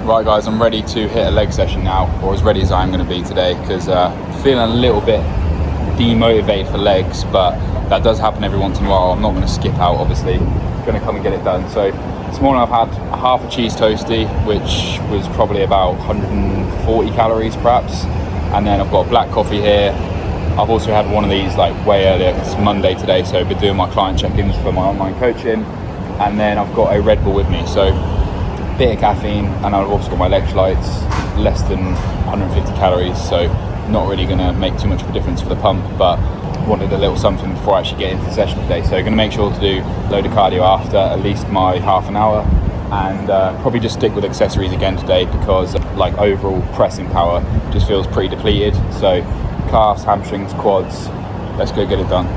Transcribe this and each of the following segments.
Right guys, I'm ready to hit a leg session now, or as ready as I'm going to be today, because feeling a little bit demotivated for legs, but that does happen every once in a while. I'm not going to skip out, obviously. I'm going to come and get it done. So this morning I've had half a cheese toastie, which was probably about 140 calories perhaps, and then I've got a black coffee here. I've also had one of these like way earlier, 'cause it's Monday today, so I've been doing my client check-ins for my online coaching, and then I've got a Red Bull with me, so bit of caffeine, and I've also got my electrolytes, less than 150 calories, so not really going to make too much of a difference for the pump, but wanted a little something before I actually get into the session today. So going to make sure to do a load of cardio after, at least my half an hour, and probably just stick with accessories again today, because like overall pressing power just feels pretty depleted. So calves, hamstrings, quads, let's go get it done.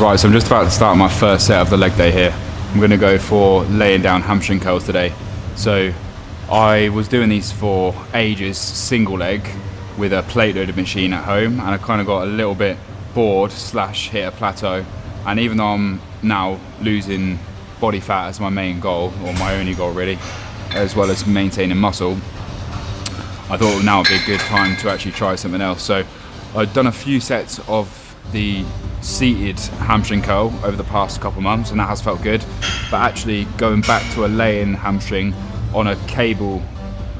Right, so I'm just about to start my first set of the leg day here. I'm going to go for laying down hamstring curls today. So I was doing these for ages, single leg, with a plate loaded machine at home, and I kind of got a little bit bored / hit a plateau. And even though I'm now losing body fat as my main goal, or my only goal really, as well as maintaining muscle, I thought now would be a good time to actually try something else. So I'd done a few sets of the seated hamstring curl over the past couple months, and that has felt good, but actually going back to a lay-in hamstring on a cable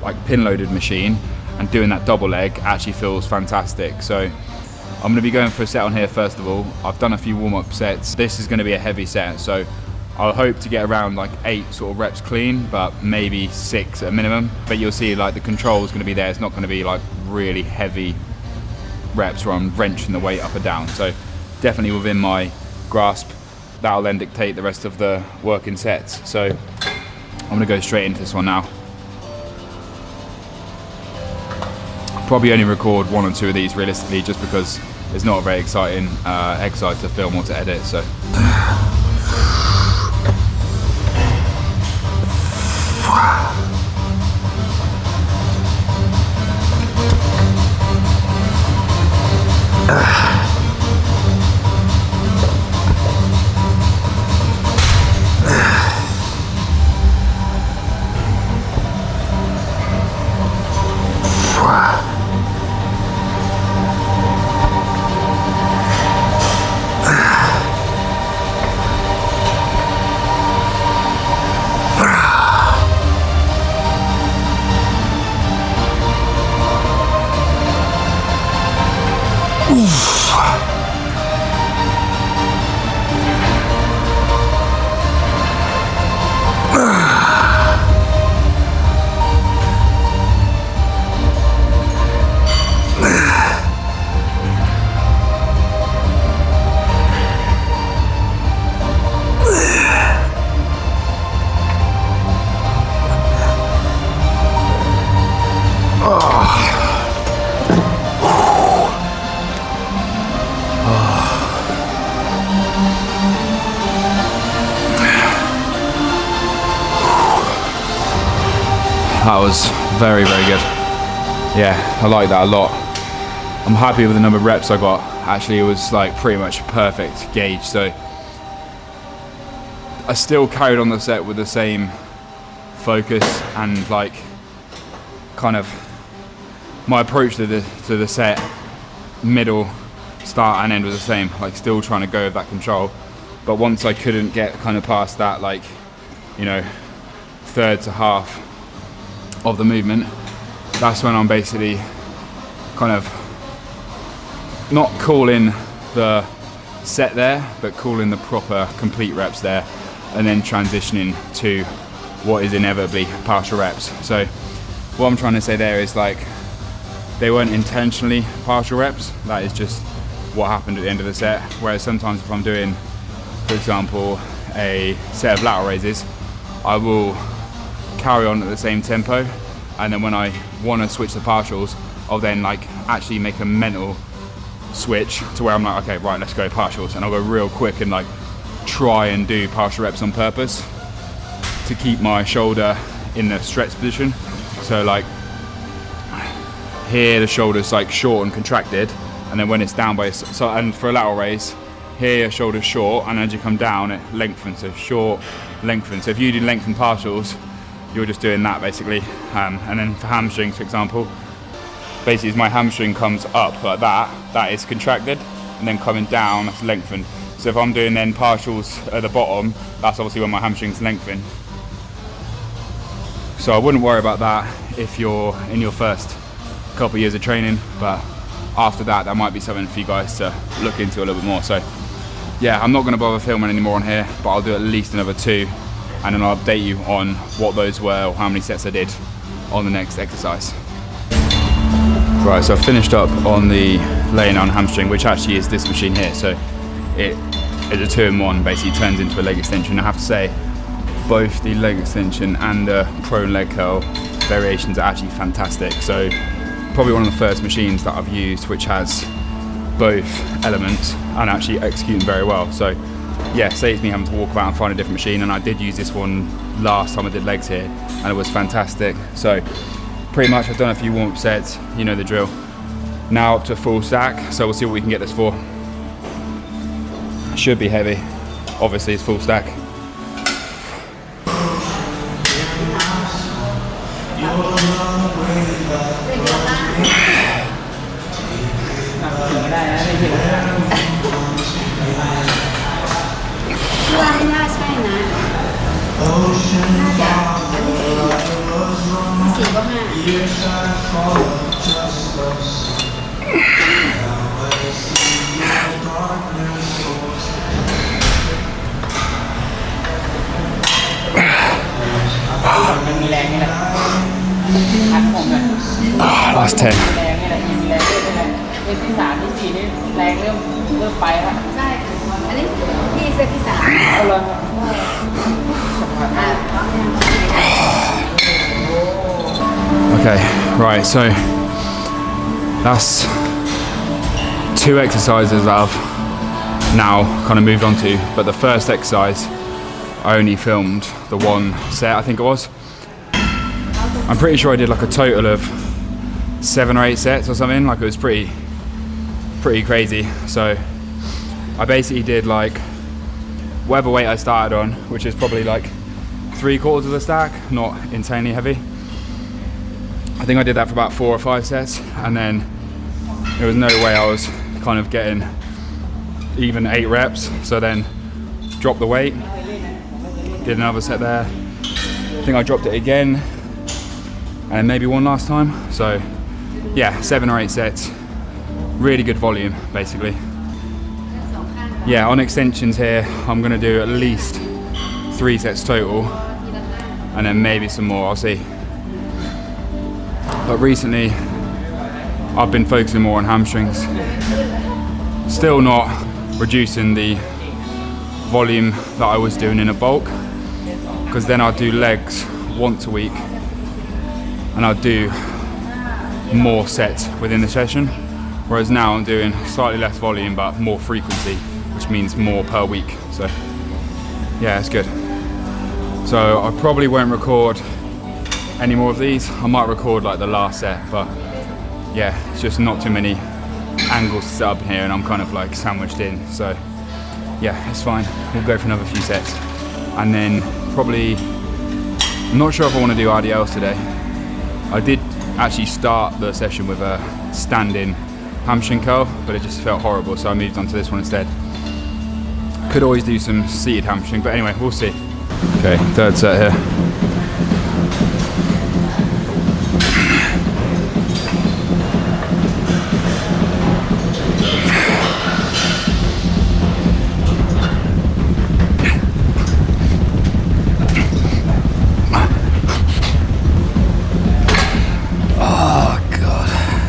like pin loaded machine and doing that double leg actually feels fantastic. So I'm going to be going for a set on here first of all. I've done a few warm-up sets. This is going to be a heavy set, so I'll hope to get around like 8 sort of reps clean, but maybe 6 at a minimum. But you'll see like the control is going to be there. It's not going to be like really heavy reps where I'm wrenching the weight up and down, so definitely within my grasp. That'll then dictate the rest of the working sets. So I'm going to go straight into this one now. Probably only record 1 or 2 of these realistically, just because it's not a very exciting exercise to film or to edit. So that was very, very good. Yeah, I like that a lot. I'm happy with the number of reps I got. Actually, it was like pretty much perfect gauge. So I still carried on the set with the same focus, and like kind of my approach to the set, middle, start and end was the same. Like still trying to go with that control. But once I couldn't get kind of past that, like, you know, third to half of the movement, that's when I'm basically kind of not calling the set there, but calling the proper complete reps there, and then transitioning to what is inevitably partial reps. So what I'm trying to say there is like they weren't intentionally partial reps, that is just what happened at the end of the set. Whereas sometimes if I'm doing, for example, a set of lateral raises, I will carry on at the same tempo, and then when I want to switch the partials, I'll then like actually make a mental switch to where I'm like, okay, right, let's go partials, and I'll go real quick and like try and do partial reps on purpose to keep my shoulder in the stretch position. So like here the shoulder's like short and contracted, and then when it's down by, so, and for a lateral raise, here your shoulder's short, and as you come down it lengthens, so short, lengthen. So if you do lengthen partials, you're just doing that basically. And then for hamstrings, for example, basically as my hamstring comes up like that, that is contracted, and then coming down, that's lengthened. So if I'm doing then partials at the bottom, that's obviously when my hamstring's lengthened. So I wouldn't worry about that if you're in your first couple of years of training, but after that, that might be something for you guys to look into a little bit more. So yeah, I'm not gonna bother filming anymore on here, but I'll do at least another 2, and then I'll update you on what those were or how many sets I did on the next exercise. Right, so I've finished up on the laying on hamstring, which actually is this machine here. So it is a 2-in-1, basically turns into a leg extension. I have to say, both the leg extension and the prone leg curl variations are actually fantastic. So probably one of the first machines that I've used which has both elements and actually executing very well. So yeah, saves me having to walk around and find a different machine, and I did use this one last time I did legs here and it was fantastic. So pretty much I've done a few warm-up sets, you know the drill. Now up to full stack, so we'll see what we can get this for. Should be heavy, obviously it's full stack. Last 10. ที่ 3 ที่ 4 นี่แรงเริ่มไปแล้วใช่อันนี้ที่เซตที่ 3เอาเลยOkay, right, so that's 2 exercises that I've now kind of moved on to, but the first exercise I only filmed the 1 set, I think it was. I'm pretty sure I did like a total of 7 or 8 sets or something, like it was pretty crazy. So I basically did like whatever weight I started on, which is probably like 3/4 of the stack, not insanely heavy. I think I did that for about 4 or 5 sets, and then there was no way I was kind of getting even 8 reps. So then dropped the weight, did another set there. I think I dropped it again, and maybe 1 last time. So yeah, 7 or 8 sets, really good volume basically. Yeah, on extensions here, I'm gonna do at least 3 sets total, and then maybe some more, I'll see. But recently, I've been focusing more on hamstrings. Still not reducing the volume that I was doing in a bulk, because then I'll do legs once a week, and I'll do more sets within the session. Whereas now I'm doing slightly less volume, but more frequency, which means more per week. So yeah, it's good. So I probably won't record any more of these. I might record like the last set, but yeah, it's just not too many angles to set up here, and I'm kind of like sandwiched in. So yeah, it's fine. We'll go for another few sets, and then probably, I'm not sure if I want to do RDLs today. I did actually start the session with a stand-in hamstring curl, but it just felt horrible, so I moved on to this one instead. Could always do some seated hamstring, but anyway, we'll see. Okay, 3rd set here.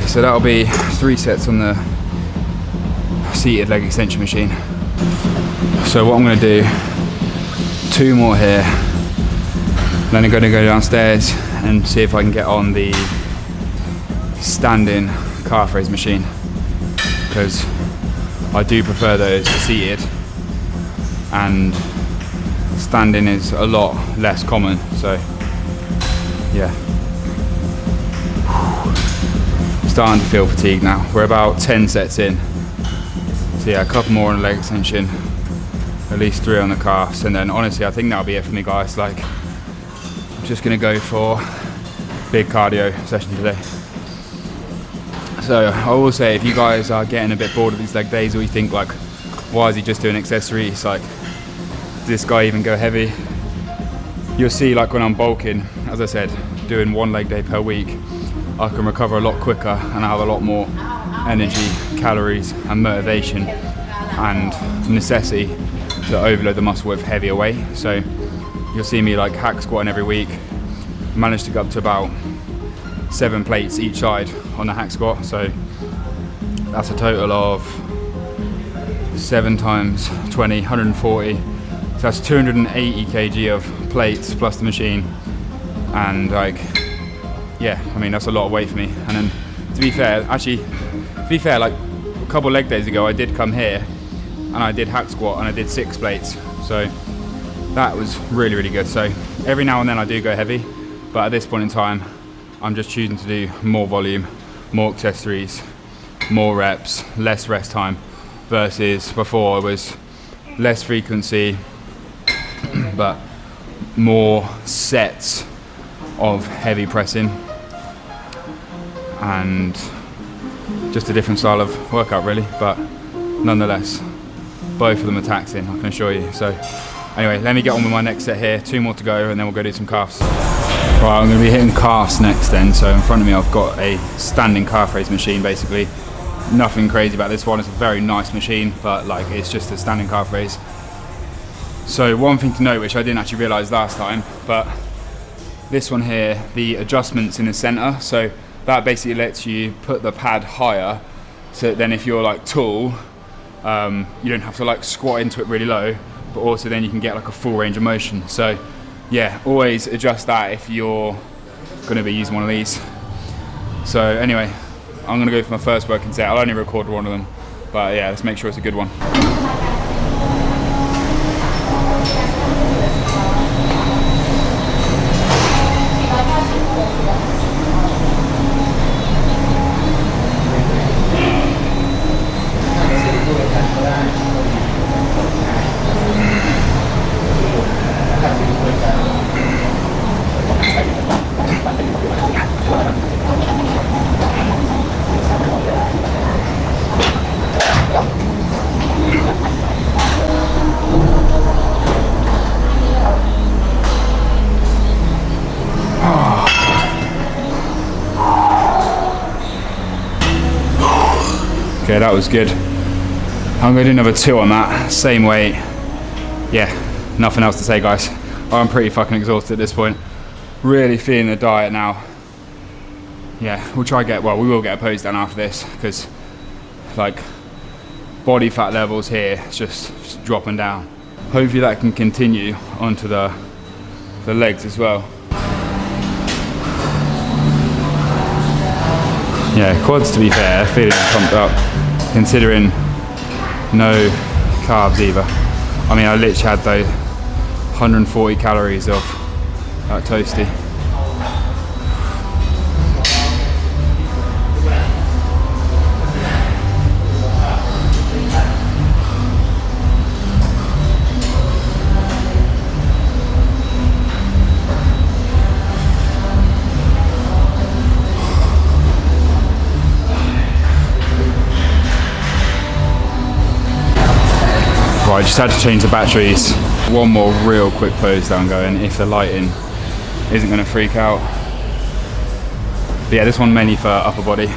So that'll be 3 sets on the seated leg extension machine. So what I'm going to do, 2 more here, then I'm going to go downstairs and see if I can get on the standing calf raise machine, because I do prefer those to seated, and standing is a lot less common. So yeah, starting to feel fatigued now. We're about 10 sets in. So yeah, a couple more on the leg extension, at least 3 on the calves, and then honestly I think that'll be it for me, guys. Like, just gonna go for big cardio session today. So I will say, if you guys are getting a bit bored of these leg days, or you think like, why is he just doing accessories? Like, does this guy even go heavy? You'll see, like when I'm bulking, as I said, doing 1 leg day per week, I can recover a lot quicker and I have a lot more energy, calories and motivation and necessity to overload the muscle with heavier weight. So you'll see me like hack squatting every week, managed to go up to about 7 plates each side on the hack squat. So that's a total of 7 times 20, 140. So that's 280 kg of plates plus the machine. And like, yeah, I mean, that's a lot of weight for me. And then to be fair, like a couple leg days ago, I did come here and I did hack squat and I did 6 plates. So that was really, really good. So every now and then I do go heavy, but at this point in time, I'm just choosing to do more volume, more accessories, more reps, less rest time, versus before it was less frequency, but more sets of heavy pressing and just a different style of workout really. But nonetheless, both of them are taxing, I can assure you. So anyway, let me get on with my next set here. 2 more to go and then we'll go do some calves. Right, I'm going to be hitting calves next then. So in front of me I've got a standing calf raise machine basically. Nothing crazy about this one, it's a very nice machine, but like it's just a standing calf raise. So one thing to note, which I didn't actually realise last time, but this one here, the adjustments in the centre, so that basically lets you put the pad higher, so then if you're like tall, you don't have to like squat into it really low, but also then you can get like a full range of motion. So yeah, always adjust that if you're going to be using one of these. So anyway, I'm going to go for my first working set. I'll only record one of them, but yeah, let's make sure it's a good one. Okay, that was good. I'm going to do another 2 on that, same weight. Yeah, nothing else to say, guys. I'm pretty fucking exhausted at this point. Really feeling the diet now. Yeah, we will get a pose down after this, because like body fat levels here, it's just dropping down. Hopefully that can continue onto the legs as well. Yeah, quads to be fair, feeling pumped up, considering no carbs either. I mean, I literally had those 140 calories of that toasty. Right, just had to change the batteries. One more real quick pose down going if the lighting isn't going to freak out. But yeah, this one mainly for upper body.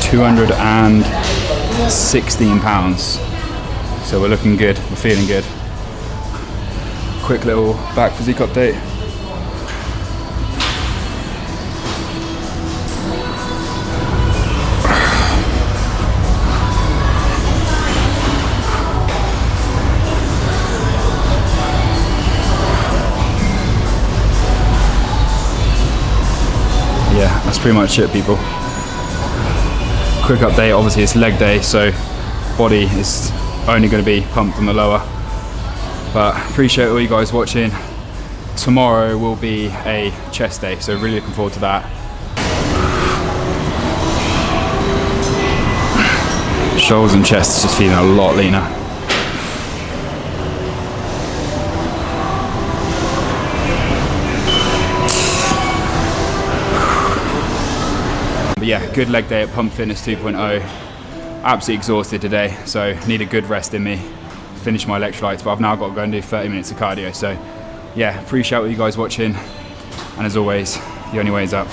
£216. So we're looking good, we're feeling good. Quick little back physique update. Yeah, that's pretty much it, people. Quick update, obviously it's leg day, so body is only going to be pumped on the lower. But appreciate all you guys watching. Tomorrow will be a chest day, so really looking forward to that. Shoulders and chest is just feeling a lot leaner. But yeah, good leg day at Pump Fitness 2.0. Absolutely exhausted today, so need a good rest in me. Finish my electrolytes, but I've now got to go and do 30 minutes of cardio. So yeah, appreciate all you guys watching. And as always, the only way is up.